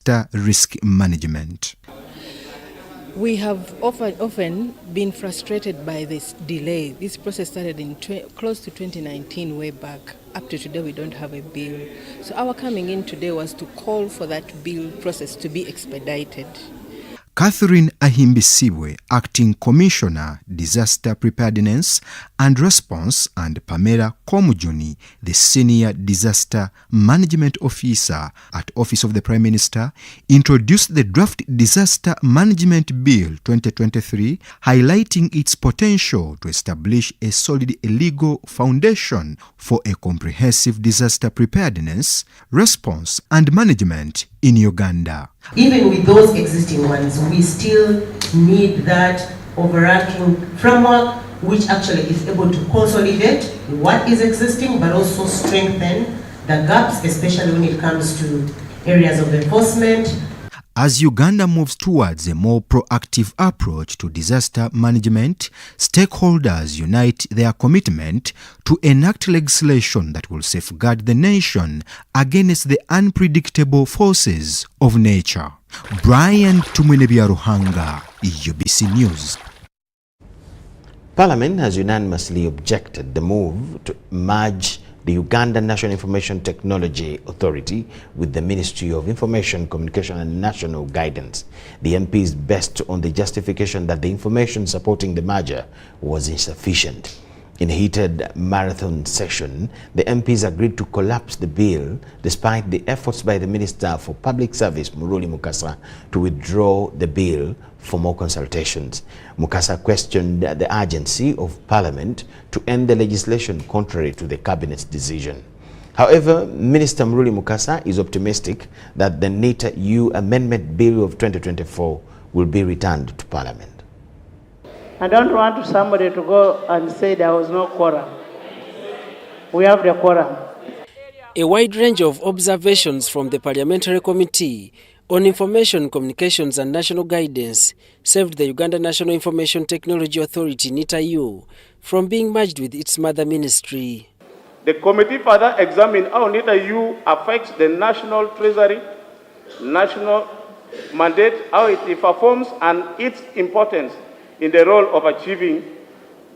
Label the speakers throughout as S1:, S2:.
S1: disaster risk management.
S2: We have often been frustrated by this delay. This process started in close to 2019, way back. Up to today, we don't have a bill. So our coming in today was to call for that bill process to be expedited.
S1: Catherine Ahimbisibwe, Acting Commissioner, Disaster Preparedness and Response, and Pamela Komujuni, the Senior Disaster Management Officer at Office of the Prime Minister, introduced the Draft Disaster Management Bill 2023, highlighting its potential to establish a solid legal foundation for a comprehensive disaster preparedness, response and management in Uganda.
S3: Even with those existing ones, we still need that overarching framework which actually is able to consolidate what is existing but also strengthen the gaps, especially when it comes to areas of enforcement.
S1: As Uganda moves towards a more proactive approach to disaster management, stakeholders unite their commitment to enact legislation that will safeguard the nation against the unpredictable forces of nature. Brian Tumwenebiaruhanga, UBC News.
S4: Parliament has unanimously objected the move to merge the Uganda National Information Technology Authority with the Ministry of Information, Communication and National Guidance. The MPs based on the justification that the information supporting the merger was insufficient. In a heated marathon session, the MPs agreed to collapse the bill despite the efforts by the Minister for Public Service, Muruli Mukasa, to withdraw the bill for more consultations. Mukasa questioned the urgency of Parliament to end the legislation contrary to the Cabinet's decision. However, Minister Muruli Mukasa is optimistic that the NITA-U Amendment Bill of 2024 will be returned to Parliament.
S5: I don't want somebody to go and say there was no quorum. We have the quorum.
S6: A wide range of observations from the Parliamentary Committee on Information, Communications and National Guidance saved the Uganda National Information Technology Authority, NITA-U, from being merged with its mother ministry.
S7: The committee further examined how NITA-U affects the national treasury, national mandate, how it performs, and its importance in the role of achieving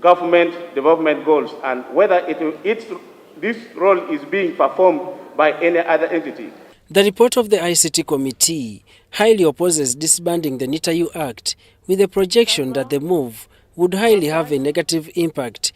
S7: government development goals, and whether this role is being performed by any other entity.
S6: The report of the ICT Committee highly opposes disbanding the NITA-U Act, with a projection that the move would highly have a negative impact,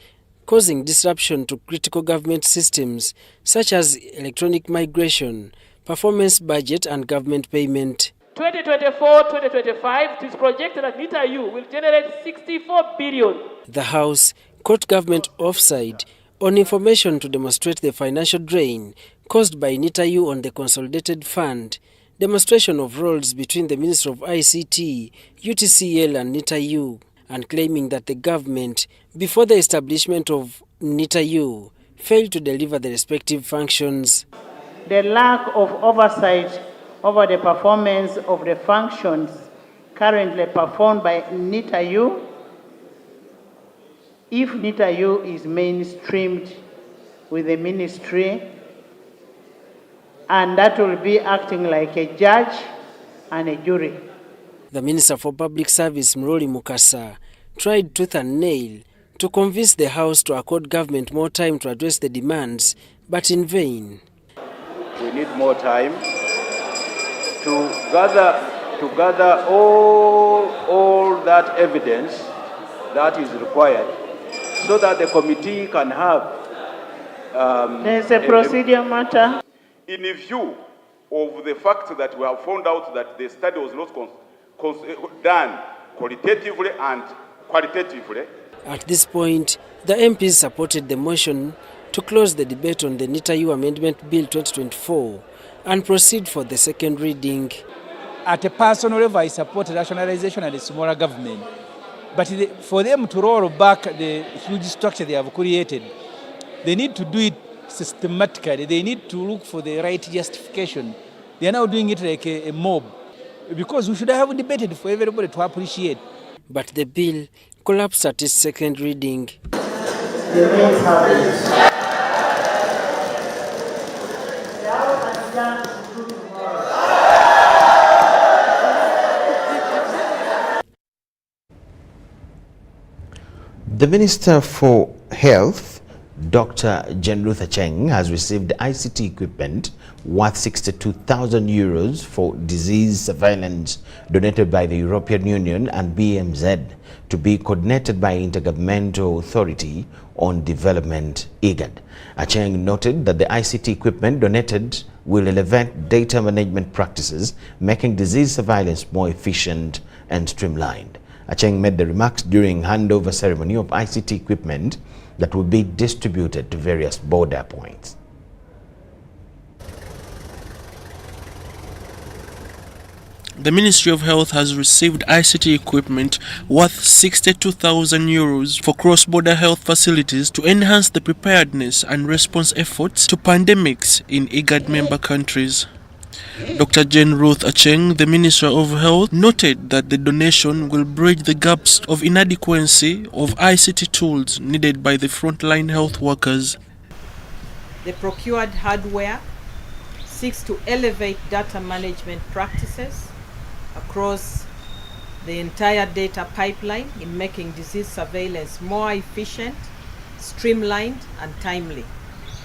S6: causing disruption to critical government systems such as electronic migration, performance budget and government payment.
S8: 2024-2025, it is projected that NITA-U will generate 64 billion.
S6: The House caught government offside on information to demonstrate the financial drain caused by NITA-U on the consolidated fund, demonstration of roles between the Minister of ICT, UTCL and NITA-U, and claiming that the government, before the establishment of NITA-U, failed to deliver the respective functions.
S5: The lack of oversight over the performance of the functions currently performed by NITA-U, if NITA-U is mainstreamed with the ministry, and that will be acting like a judge and a jury.
S6: The Minister for Public Service, Muruli Mukasa, tried tooth and nail to convince the House to accord government more time to address the demands, but in vain.
S7: We need more time to gather all that evidence that is required, so that the committee can have
S5: there's a procedure matter.
S7: In view of the fact that we have found out that the study was not done qualitatively and qualitatively.
S6: At this point, the MPs supported the motion to close the debate on the NITA-U Amendment Bill 2024 and proceed for the second reading.
S9: At a personal level, I support rationalization and a smaller government. But for them to roll back the huge structure they have created, they need to do it systematically. They need to look for the right justification. They are now doing it like a mob, because we should have debated for everybody to appreciate.
S6: But the bill collapsed at its second reading.
S4: The Minister for Health, Dr. Ruth Acheng, has received ICT equipment worth 62,000 euros for disease surveillance donated by the European Union and BMZ to be coordinated by Intergovernmental Authority on Development, IGAD. Acheng noted that the ICT equipment donated will elevate data management practices, making disease surveillance more efficient and streamlined. Acheng made the remarks during handover ceremony of ICT equipment that will be distributed to various border points.
S10: The Ministry of Health has received ICT equipment worth 62,000 euros for cross-border health facilities to enhance the preparedness and response efforts to pandemics in IGAD member countries. Dr. Ruth Acheng, the Minister of Health, noted that the donation will bridge the gaps of inadequacy of ICT tools needed by the frontline health workers.
S11: The procured hardware seeks to elevate data management practices across the entire data pipeline in making disease surveillance more efficient, streamlined, and timely.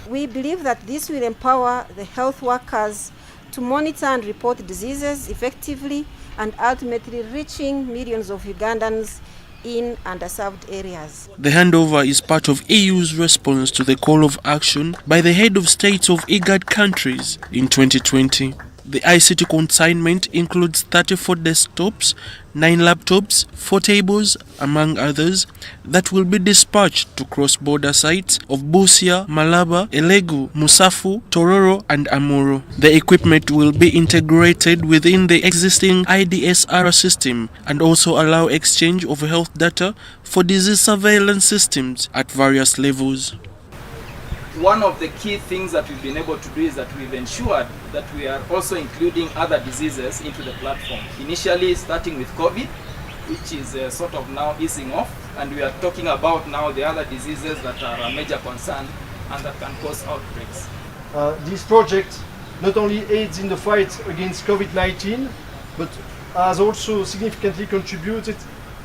S12: We believe that this will empower the health workers to monitor and report diseases effectively and ultimately reaching millions of Ugandans in underserved areas.
S10: The handover is part of EU's response to the call of action by the head of states of IGAD countries in 2020. The ICT consignment includes 34 desktops, 9 laptops, 4 tables, among others, that will be dispatched to cross-border sites of Busia, Malaba, Elegu, Musafu, Tororo, and Amuro. The equipment will be integrated within the existing IDSR system and also allow exchange of health data for disease surveillance systems at various levels.
S13: One of the key things that we've been able to do is that we've ensured that we are also including other diseases into the platform. Initially starting with COVID, which is sort of now easing off, and we are talking about now the other diseases that are a major concern and that can cause outbreaks.
S14: This project not only aids in the fight against COVID-19, but has also significantly contributed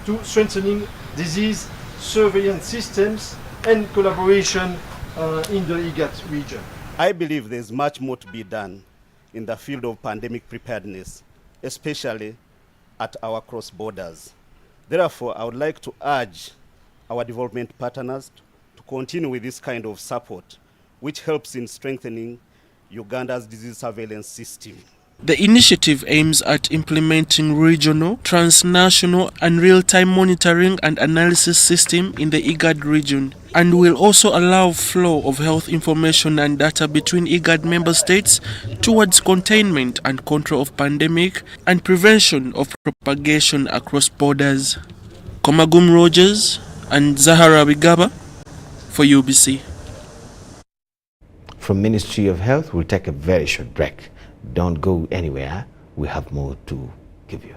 S14: to strengthening disease surveillance systems and collaboration in the IGAD region.
S15: I believe there's much more to be done in the field of pandemic preparedness, especially at our cross borders. Therefore, I would like to urge our development partners to continue with this kind of support, which helps in strengthening Uganda's disease surveillance system.
S10: The initiative aims at implementing regional, transnational, and real-time monitoring and analysis system in the IGAD region, and will also allow flow of health information and data between IGAD member states towards containment and control of pandemic and prevention of propagation across borders. Komagum Rogers and Zahara Wigaba for UBC.
S4: From Ministry of Health, we'll take a very short break. Don't go anywhere. We have more to give you.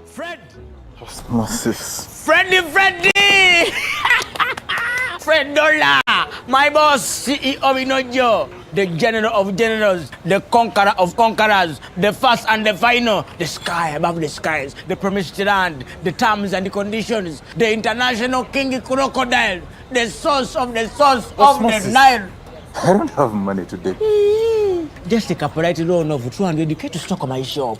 S16: Fred!
S17: Osmosis.
S16: Freddy! Fred Dollar! My boss, CEO Inojo, the general of generals, the conqueror of conquerors, the first and the final, the sky above the skies, the promised land, the terms and the conditions, the international king crocodile, the source of the
S17: Osmosis.
S16: Nile.
S17: I don't have money today.
S16: Just take a polite loan of 200k to stock on my shop.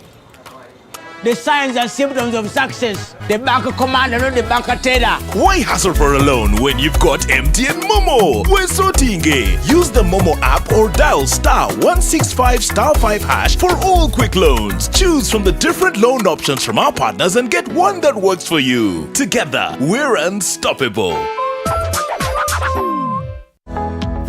S16: The signs and symptoms of success. The bank commander, not the bank teller.
S18: Why hassle for a loan when you've got MTN Momo? We're sorting it. Use the Momo app or dial *165*5# for all quick loans. Choose from the different loan options from our partners and get one that works for you. Together, we're unstoppable.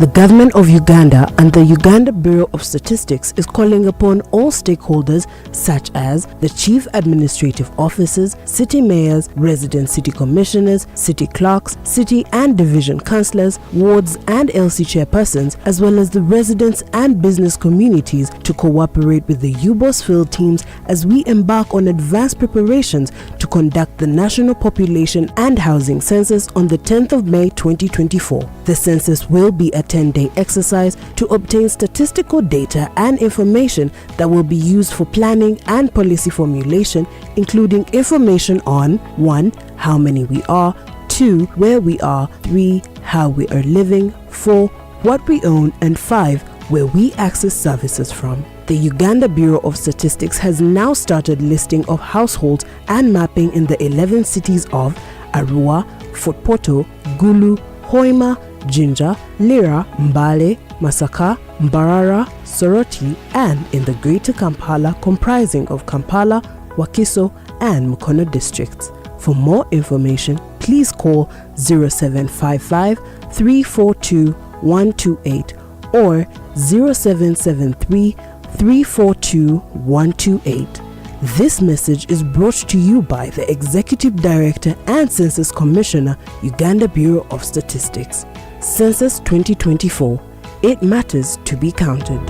S19: The government of Uganda and the Uganda Bureau of Statistics is calling upon all stakeholders such as the chief administrative officers, city mayors, resident city commissioners, city clerks, city and division councillors, wards and LC chairpersons, as well as the residents and business communities to cooperate with the UBOS field teams as we embark on advanced preparations to conduct the National Population and Housing Census on the 10th of May 2024. The census will be a 10-day exercise to obtain statistical data and information that will be used for planning and policy formulation, including information on 1. How many we are, 2. Where we are, 3. How we are living, 4. What we own, and 5. Where we access services from. The Uganda Bureau of Statistics has now started listing of households and mapping in the 11 cities of Arua, Fort Portal, Gulu, Hoima, Jinja, Lira, Mbale, Masaka, Mbarara, Soroti, and in the Greater Kampala, comprising of Kampala, Wakiso, and Mukono districts. For more information, please call 0755 342 128 or 0773 342 128. This message is brought to you by the Executive Director and Census Commissioner, Uganda Bureau of Statistics. Census 2024. It matters to be counted.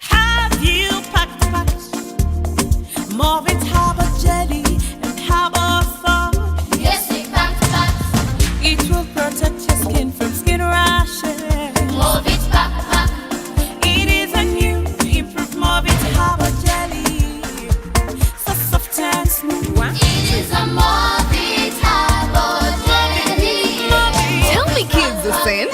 S20: Have you packed more of it Harbour jelly and Harbour soap? Yes, we packed. It will protect your skin from skin rashes. More of it pack. It is a new improved more of it Harbour jelly. So soft and smooth. It is a more of it Harbour jelly.
S21: Tell me, kids, the scent.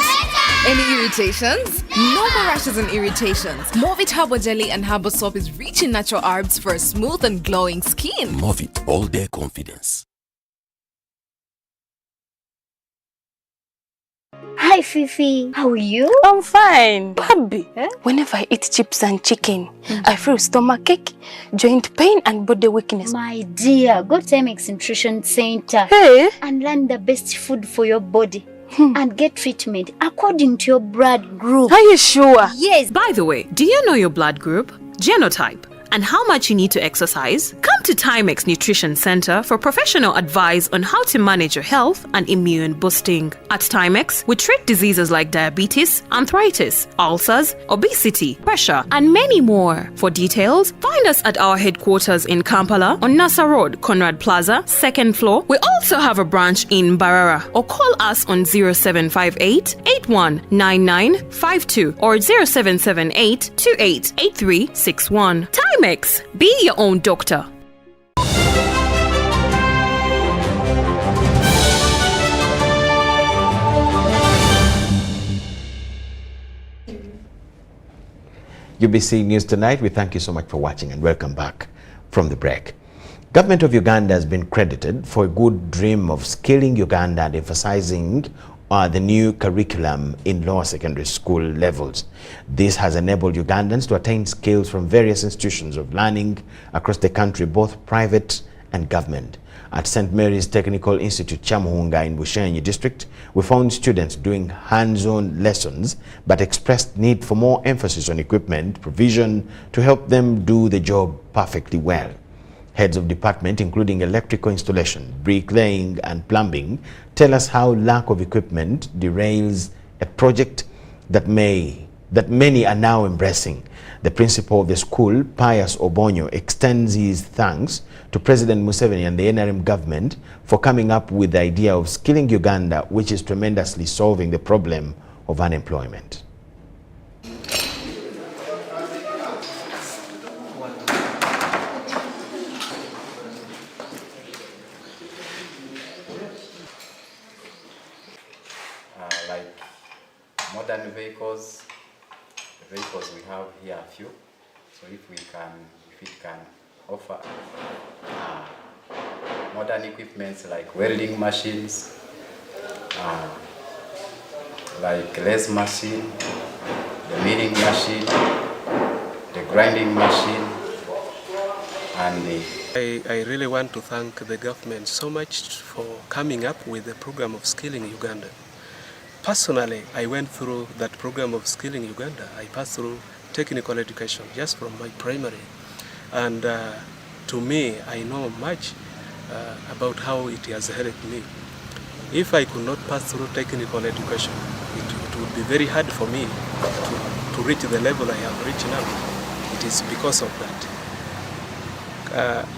S21: Any irritations? No more rashes and irritations. Movit Harbour Jelly and Harbour Soap is rich in natural herbs for a smooth and glowing skin.
S22: Movit All Day Confidence.
S23: Hi Fifi, how are you?
S24: I'm fine. Baby, whenever I eat chips and chicken, I feel stomachache, joint pain and body weakness.
S23: My dear, go to MX Nutrition Center and learn the best food for your body. And get treatment according to your blood group.
S24: Are you sure?
S23: Yes.
S25: By the way, do you know your blood group, genotype, and how much you need to exercise? Come to Timex Nutrition Center for professional advice on how to manage your health and immune boosting. At Timex, we treat diseases like diabetes, arthritis, ulcers, obesity, pressure, and many more. For details, find us at our headquarters in Kampala on Nasa Road, Conrad Plaza, 2nd floor. We also have a branch in Barara, or call us on 0758 819952 or 0778 288361. Timex, be your own doctor.
S4: UBC News Tonight, we thank you so much for watching and welcome back from the break. Government of Uganda has been credited for a good dream of skilling Uganda and emphasizing the new curriculum in lower secondary school levels. This has enabled Ugandans to attain skills from various institutions of learning across the country, both private and government. At St. Mary's Technical Institute, Chamuhunga in Bushenyi district, we found students doing hands-on lessons but expressed need for more emphasis on equipment provision to help them do the job perfectly well. Heads of department, including electrical installation, bricklaying and plumbing, tell us how lack of equipment derails a project that many are now embracing. The principal of the school, Pius Obonyo, extends his thanks to President Museveni and the NRM government for coming up with the idea of skilling Uganda, which is tremendously solving the problem of unemployment.
S26: Like modern vehicles, the vehicles we have here are few. So if it can offer modern equipments like welding machines, like lathe machine, the milling machine, the grinding machine, and the
S27: I really want to thank the government so much for coming up with the program of skilling Uganda. Personally, I went through that program of skilling Uganda. I passed through technical education just from my primary. And to me, I know much about how it has helped me. If I could not pass through technical education, it would be very hard for me to reach the level I have reached now. It is because of that.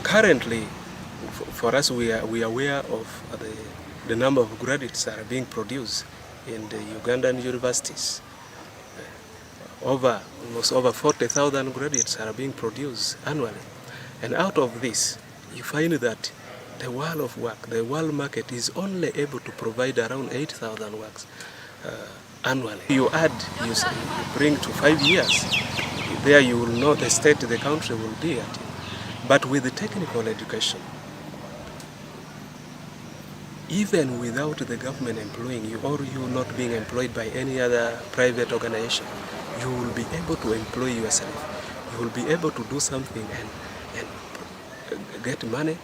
S27: Currently, for us, we are aware of the number of graduates that are being produced in the Ugandan universities. Almost over 40,000 graduates are being produced annually. And out of this, you find that the world of work, the world market is only able to provide around 8,000 works annually. You bring to 5 years, there you will know the state the country will be at. But with the technical education, even without the government employing you or you not being employed by any other private organization, you will be able to employ yourself. You will be able to do something and get money.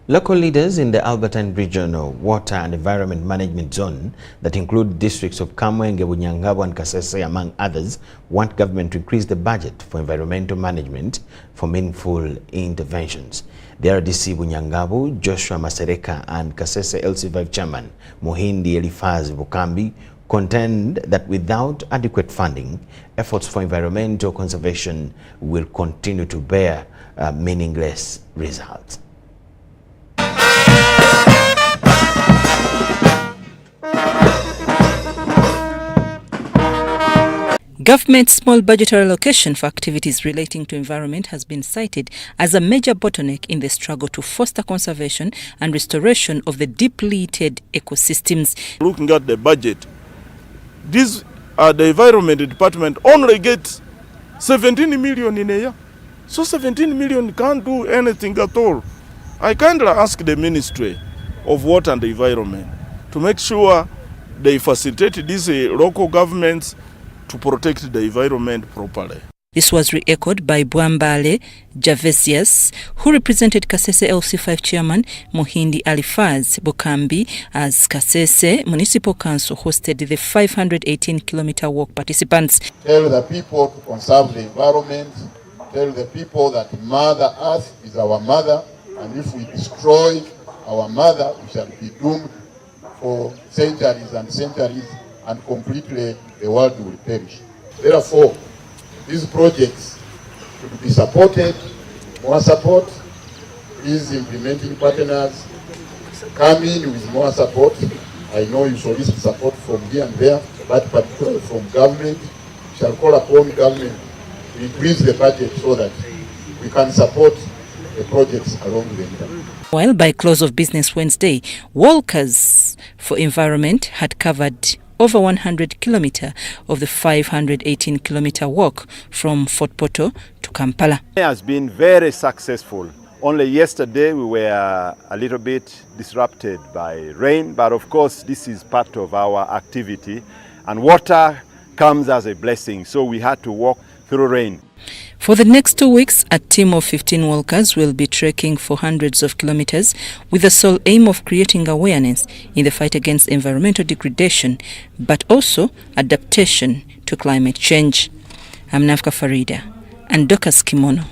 S4: Local leaders in the Albertine Regional Water and Environment Management Zone that include districts of Kamwenge, Bunyangabo and Kasese, among others, want government to increase the budget for environmental management for meaningful interventions. The RDC Bunyangabo, Joshua Masereka and Kasese LC5 Chairman Mohindi Elifaz Bukambi contend that without adequate funding, efforts for environmental conservation will continue to bear meaningless results.
S1: Government's small budgetary allocation for activities relating to environment has been cited as a major bottleneck in the struggle to foster conservation and restoration of the depleted ecosystems.
S2: Looking at the budget, the environment department only gets 17 million in a year. So 17 million can't do anything at all. I kindly ask the Ministry of Water and Environment to make sure they facilitate these local governments to protect the environment properly.
S1: This was re-echoed by Bwambale Javesius, who represented Kasese LC5 Chairman Mohindi Elifaz Bukambi as Kasese Municipal Council hosted the 518-kilometer walk participants.
S3: Tell the people to conserve the environment, tell the people that Mother Earth is our mother, and if we destroy our mother, we shall be doomed for centuries and centuries, and completely the world will perish. Therefore, these projects should be supported, more support. Please, implementing partners, come in with more support. I know you solicit support from here and there, but particularly from government. We shall call upon government to increase the budget so that we can support the projects along the way.
S1: While by close of business Wednesday, walkers for environment had covered over 100 kilometers of the 518-kilometer walk from Fort Portal to Kampala.
S5: It has been very successful. Only yesterday we were a little bit disrupted by rain, but of course this is part of our activity, and water comes as a blessing, so we had to walk through rain.
S1: For the next 2 weeks, a team of 15 walkers will be trekking for hundreds of kilometers with the sole aim of creating awareness in the fight against environmental degradation, but also adaptation to climate change. I'm Nafka Farida and Dokas Kimono.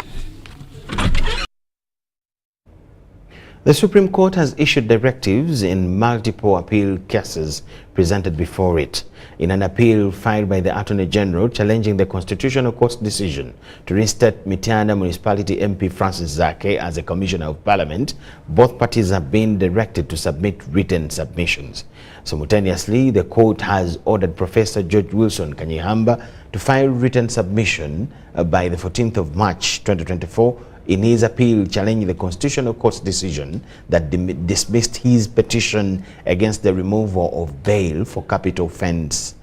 S4: The Supreme Court has issued directives in multiple appeal cases presented before it. In an appeal filed by the Attorney General challenging the Constitutional Court's decision to reinstate Mitiana Municipality MP Francis Zake as a Commissioner of Parliament, both parties have been directed to submit written submissions. Simultaneously, the court has ordered Professor George Wilson Kanyihamba to file written submission by the 14th of March 2024 in his appeal challenging the Constitutional Court's decision that dismissed his petition against the removal of bail for capital offenders.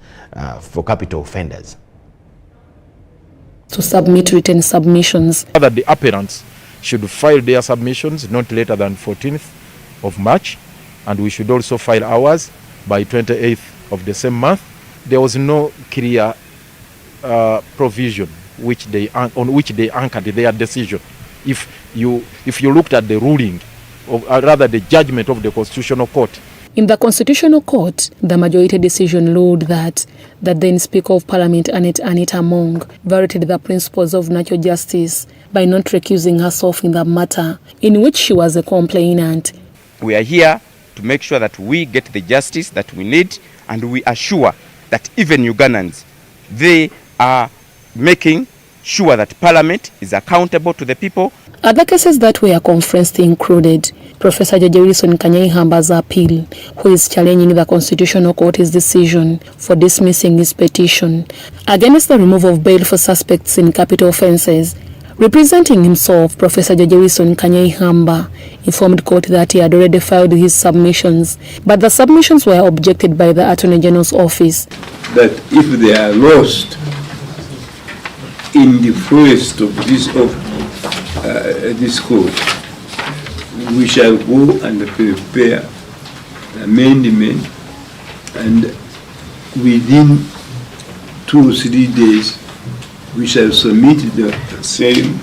S7: To submit written submissions.
S8: That the appellants should file their submissions not later than 14th of March, and we should also file ours by 28th of the same month. There was no clear provision on which they anchored their decision. If you looked at the ruling, or rather the judgment of the Constitutional Court.
S7: In the Constitutional Court, the majority decision ruled that the then Speaker of Parliament, Anita Mong, violated the principles of natural justice by not recusing herself in the matter in which she was a complainant.
S9: We are here to make sure that we get the justice that we need, and we assure that even Ugandans, they are making sure that Parliament is accountable to the people.
S7: Other cases that were conferenced included Professor George Wilson Kanyaihamba's appeal, who is challenging the Constitutional Court's decision for dismissing his petition against the removal of bail for suspects in capital offences. Representing himself, Professor George Wilson Kanyaihamba informed court that he had already filed his submissions, but the submissions were objected by the Attorney General's office.
S6: That if they are lost in the forest of this court, we shall go and prepare amendment, and within 2 or 3 days we shall submit the same,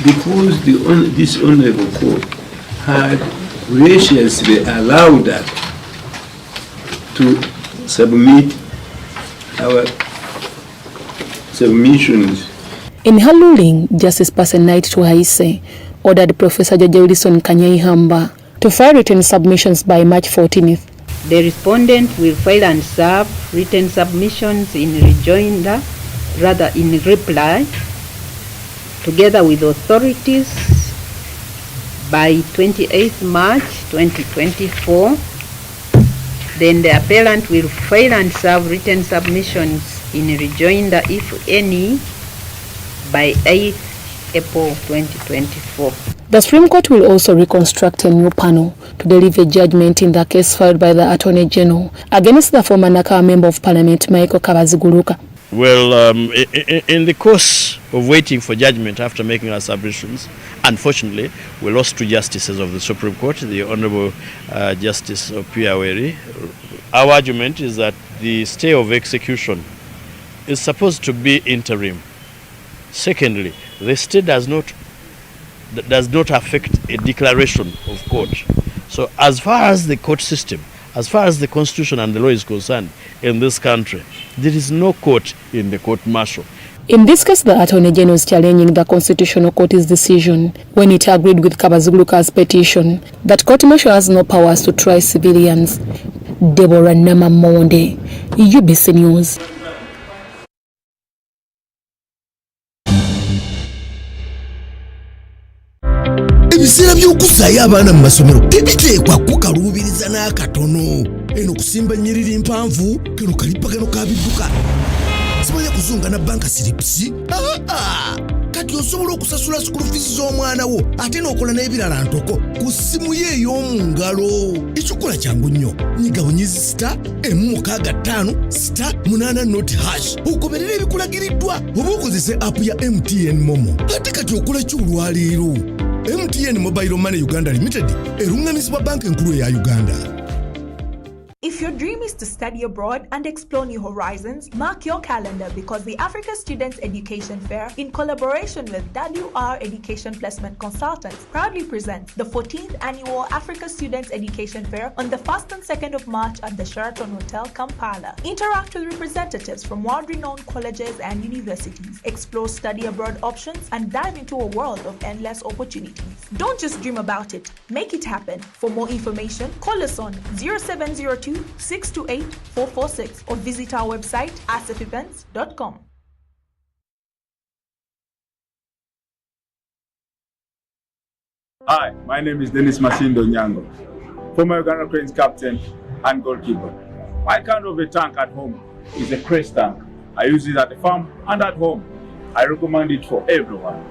S6: because this honorable court had graciously allowed us to submit our submissions.
S7: In her ruling, Justice Person Knight Tuhaise ordered Professor George Wilson Kanyaihamba to file written submissions by March 14th.
S10: The respondent will file and serve written submissions in rejoinder, rather in reply, together with authorities by 28th March 2024. Then the appellant will file and serve written submissions in rejoinder, if any, by 8th April 2024.
S7: The Supreme Court will also reconstruct a new panel to deliver judgment in the case filed by the Attorney General against the former NACA Member of Parliament, Micheal Kabaziguruka.
S11: Well, in the course of waiting for judgment after making our submissions, unfortunately, we lost 2 justices of the Supreme Court, the Honorable Justice Obituary. Our argument is that the stay of execution is supposed to be interim. Secondly, the stay does not affect a declaration of court. So as far as the court system, as far as the Constitution and the law is concerned in this country, there is no court in the court martial.
S7: In this case, the Attorney General is challenging the Constitutional Court's decision when it agreed with Kabaziguruka's petition that court martial has no powers to try civilians. Deborah Namamonde, UBC News.
S12: Ebiseera by'okuzzaayo abaana mu masomero tebiteekwa kukaluubiriza n'akatono. Eno kusimba nnyiriri mpanvu keno kalipagano ka bidduka. Simanya kuzunga na banka siripsi. Kati osobola okusasula school fees z'omwana wo ate n'okola n'ebirala ntoko ku ssimu ye ey'omu ngalo. Ekikola kyangu nnyo. Nyiga bunyezi *5*8 ogoberera ebikulagiriddwa oba okozese app ya MTN Momo. Ate kati okola ki olwaleero? MTN Mobile Money Uganda Limited erunganisibwa banka enkulu eya Uganda.
S13: If your dream is to study abroad and explore new horizons, mark your calendar because the Africa Students Education Fair, in collaboration with WR Education Placement Consultants, proudly presents the 14th Annual Africa Students Education Fair on the 1st and 2nd of March at the Sheraton Hotel, Kampala. Interact with representatives from world-renowned colleges and universities, explore study abroad options, and dive into a world of endless opportunities. Don't just dream about it, make it happen. For more information, call us on 0702-628-446 or visit our website asafevents.com.
S14: Hi, my name is Dennis Masindo Nyango, former Uganda Cranes captain and goalkeeper. My kind of a tank at home is a Crest tank. I use it at the farm and at home. I recommend it for everyone.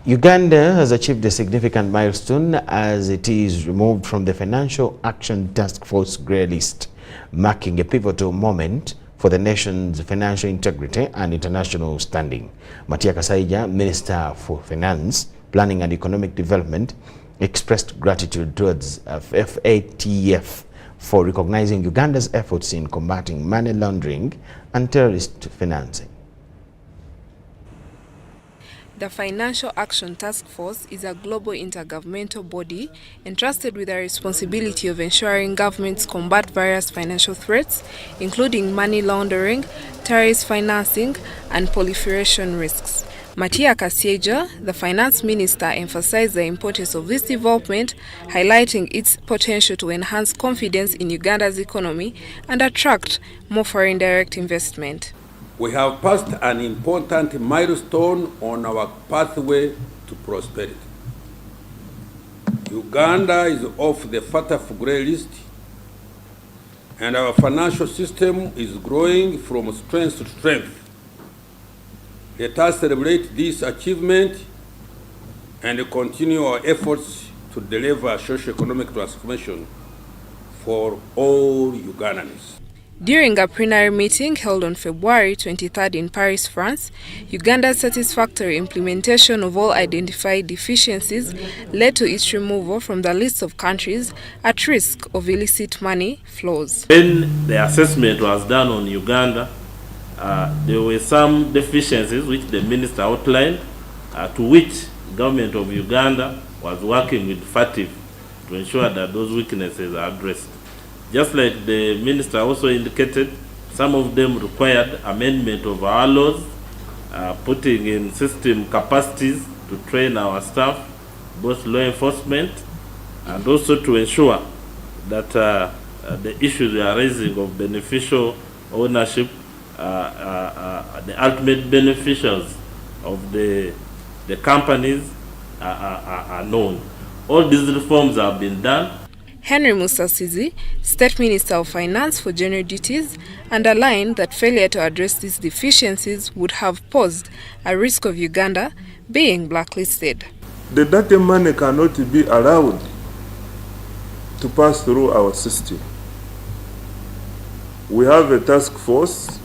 S4: Uganda has achieved a significant milestone as it is removed from the Financial Action Task Force grey list, marking a pivotal moment for the nation's financial integrity and international standing. Matia Kasaija, Minister for Finance, Planning and Economic Development, expressed gratitude towards FATF for recognizing Uganda's efforts in combating money laundering and terrorist financing.
S21: The Financial Action Task Force is a global intergovernmental body entrusted with the responsibility of ensuring governments combat various financial threats, including money laundering, terrorist financing, and proliferation risks. Matia Kasieja, the finance minister, emphasized the importance of this development, highlighting its potential to enhance confidence in Uganda's economy and attract more foreign direct investment.
S15: We have passed an important milestone on our pathway to prosperity. Uganda is off the FATF grey list, and our financial system is growing from strength to strength. Let us celebrate this achievement and continue our efforts to deliver socio-economic transformation for all Ugandans.
S21: During a plenary meeting held on February 23rd in Paris, France, Uganda's satisfactory implementation of all identified deficiencies led to its removal from the list of countries at risk of illicit money flows.
S16: When the assessment was done on Uganda, there were some deficiencies which the minister outlined, to which the government of Uganda was working with FATF to ensure that those weaknesses are addressed. Just like the minister also indicated, some of them required amendment of our laws, putting in system capacities to train our staff, both law enforcement, and also to ensure that the issues we are raising of beneficial ownership, the ultimate beneficiaries of the companies are known. All these reforms have been done.
S21: Henry Musasizi, State Minister of Finance for General Duties, underlined that failure to address these deficiencies would have posed a risk of Uganda being blacklisted.
S2: The dirty money cannot be allowed to pass through our system. We have a task force,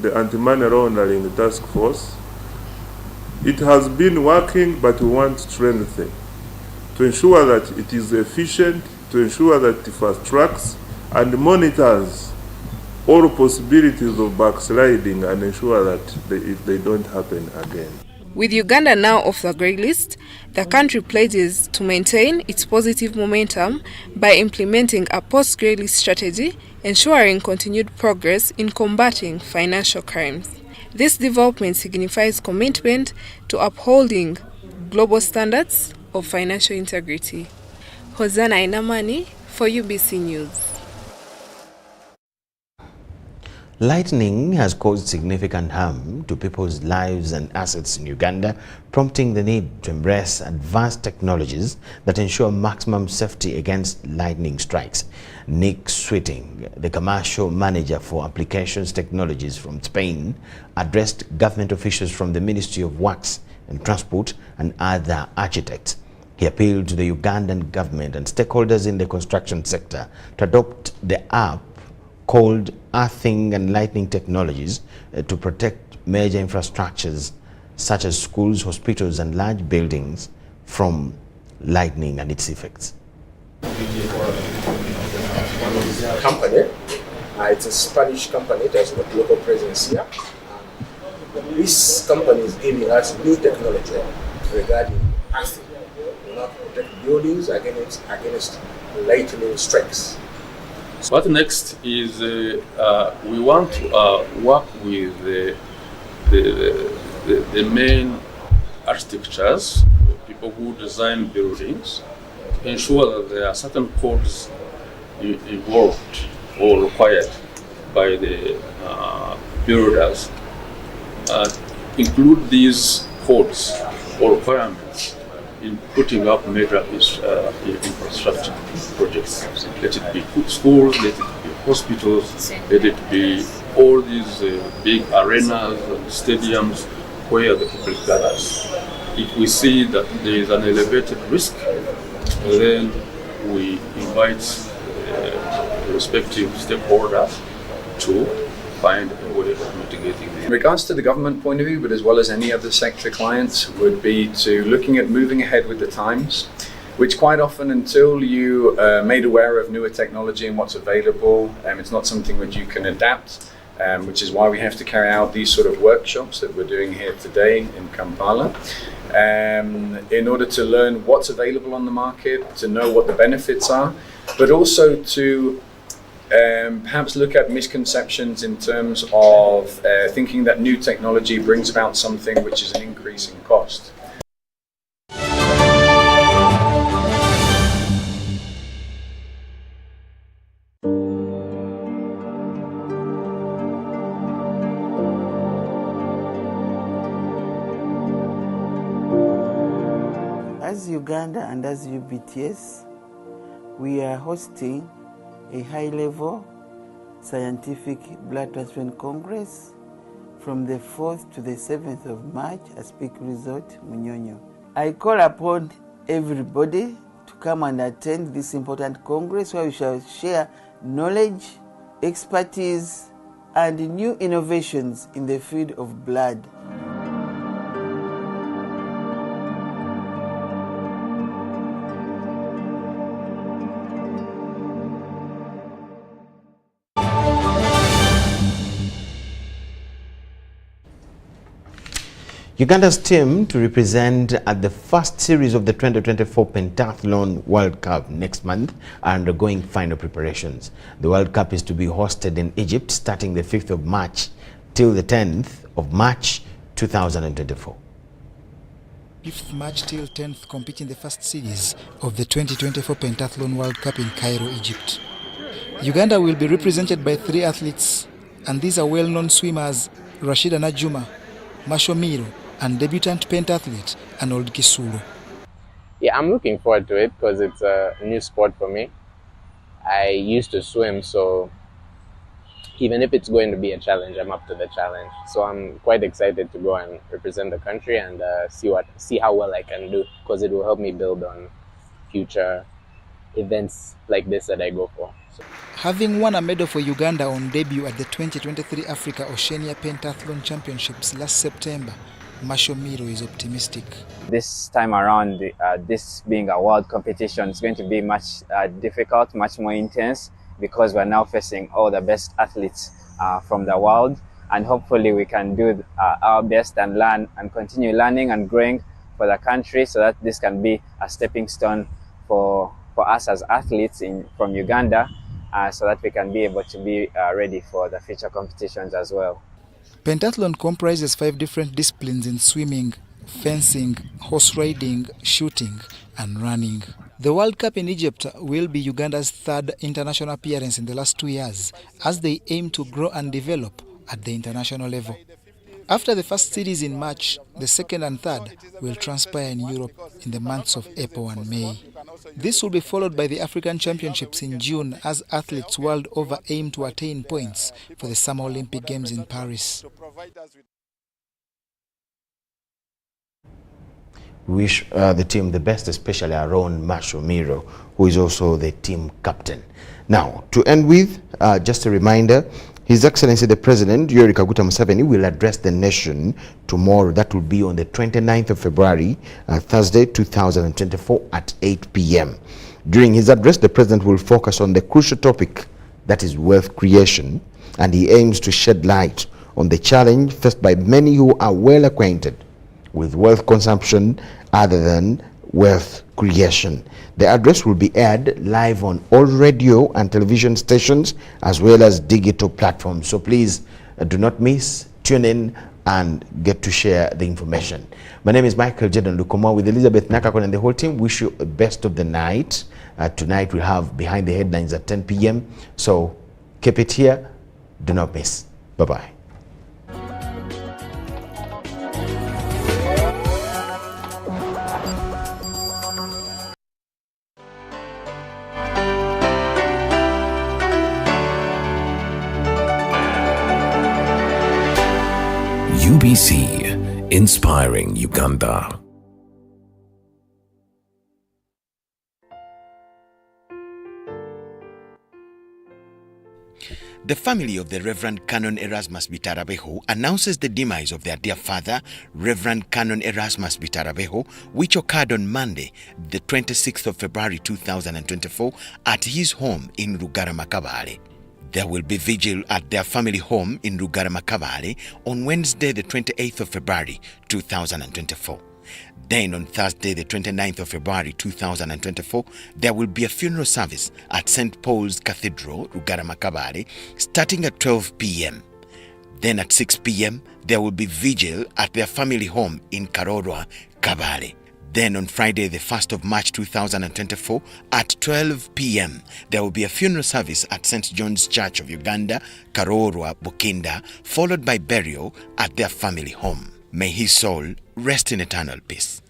S2: the anti-money laundering task force. It has been working, but we want to strengthen to ensure that it is efficient, to ensure that it fast tracks and monitors all possibilities of backsliding and ensure that they don't happen again.
S21: With Uganda now off the grey list, the country pledges to maintain its positive momentum by implementing a post-grey list strategy, ensuring continued progress in combating financial crimes. This development signifies commitment to upholding global standards of financial integrity. Hosanna Inamani for UBC News.
S4: Lightning has caused significant harm to people's lives and assets in Uganda, prompting the need to embrace advanced technologies that ensure maximum safety against lightning strikes. Nick Sweeting, the commercial manager for applications technologies from Spain, addressed government officials from the Ministry of Works and Transport and other architects. He appealed to the Ugandan government and stakeholders in the construction sector to adopt the app called Earthing and Lightning Technologies to protect major infrastructures such as schools, hospitals and large buildings from lightning and its effects.
S17: Company, it's a Spanish company that's got local presence here. This company is giving us new technology regarding earthing. To protect buildings against lightning strikes.
S18: So what next is we want to work with the main architectures, people who design buildings, to ensure that there are certain codes involved or required by the builders. Include these codes or requirements in putting up major infrastructure projects. Let it be schools, let it be hospitals, let it be all these big arenas and stadiums where the public gathers. If we see that there is an elevated risk, then we invite respective stakeholders to find a way of mitigating them.
S19: In regards to the government point of view, but as well as any other sector clients, would be to looking at moving ahead with the times, which quite often until you made aware of newer technology and what's available, it's not something that you can adapt, which is why we have to carry out these sort of workshops that we're doing here today in Kampala, in order to learn what's available on the market, to know what the benefits are, but also to perhaps look at misconceptions in terms of thinking that new technology brings about something which is an increase in cost.
S20: As Uganda and as UBTS, we are hosting a high-level scientific blood transplant congress from the 4th to the 7th of March at Peak Resort, Munyonyo. I call upon everybody to come and attend this important congress where we shall share knowledge, expertise, and new innovations in the field of blood.
S4: Uganda's team to represent at the first series of the 2024 Pentathlon World Cup next month are undergoing final preparations. The World Cup is to be hosted in Egypt starting the 5th of March till the 10th of March 2024.
S22: 5th March till 10th compete in the first series of the 2024 Pentathlon World Cup in Cairo, Egypt. Uganda will be represented by 3 athletes, and these are well-known swimmers Rashida Najuma, Masho Miro, and debutant pentathlete Arnold Kisulu.
S23: Yeah, I'm looking forward to it because it's a new sport for me. I used to swim, so even if it's going to be a challenge, I'm up to the challenge. So I'm quite excited to go and represent the country and see how well I can do, because it will help me build on future events like this that I go for. So.
S22: Having won a medal for Uganda on debut at the 2023 Africa Oceania Pentathlon Championships last September, Masho Miro is optimistic.
S24: This time around, this being a world competition, is going to be much difficult, much more intense, because we're now facing all the best athletes from the world, and hopefully we can do our best and learn and continue learning and growing for the country, so that this can be a stepping stone for us as athletes from Uganda, so that we can be able to be ready for the future competitions as well.
S22: Pentathlon comprises 5 different disciplines in swimming, fencing, horse riding, shooting, and running. The World Cup in Egypt will be Uganda's 3rd international appearance in the last 2 years, as they aim to grow and develop at the international level. After the first series in March, the 2nd and 3rd will transpire in Europe in the months of April and May. This will be followed by the African Championships in June, as athletes world over aim to attain points for the Summer Olympic Games in Paris.
S4: We wish the team the best, especially our own Masho Miro, who is also the team captain. Now, to end with, just a reminder, His Excellency the President, Yoweri Kaguta Museveni, will address the nation tomorrow. That will be on the 29th of February, Thursday, 2024 at 8 p.m. During his address, the President will focus on the crucial topic, that is wealth creation, and he aims to shed light on the challenge faced by many who are well acquainted with wealth consumption other than wealth creation. The address will be aired live on all radio and television stations as well as digital platforms. So please do not miss, tune in and get to share the information. My name is Micheal Jordan Lukomwa with Elizabeth Nakakon and the whole team. Wish you the best of the night. Tonight we have Behind the Headlines at 10 p.m. So keep it here. Do not miss. Bye-bye.
S25: UBC, inspiring Uganda.
S4: The family of the Reverend Canon Erasmus Bitarabeho announces the demise of their dear father, Reverend Canon Erasmus Bitarabeho, which occurred on Monday, the 26th of February 2024, at his home in Rugaramakabale. There will be vigil at their family home in Rugaramakabale on Wednesday, the 28th of February 2024. Then on Thursday, the 29th of February 2024, there will be a funeral service at St. Paul's Cathedral, Rugaramakabare, starting at 12 p.m. Then at 6 p.m., there will be vigil at their family home in Karorwa, Kabale. Then on Friday, the 1st of March 2024, at 12 p.m., there will be a funeral service at St. John's Church of Uganda, Karorwa, Bukinda, followed by burial at their family home. May his soul rest in eternal peace.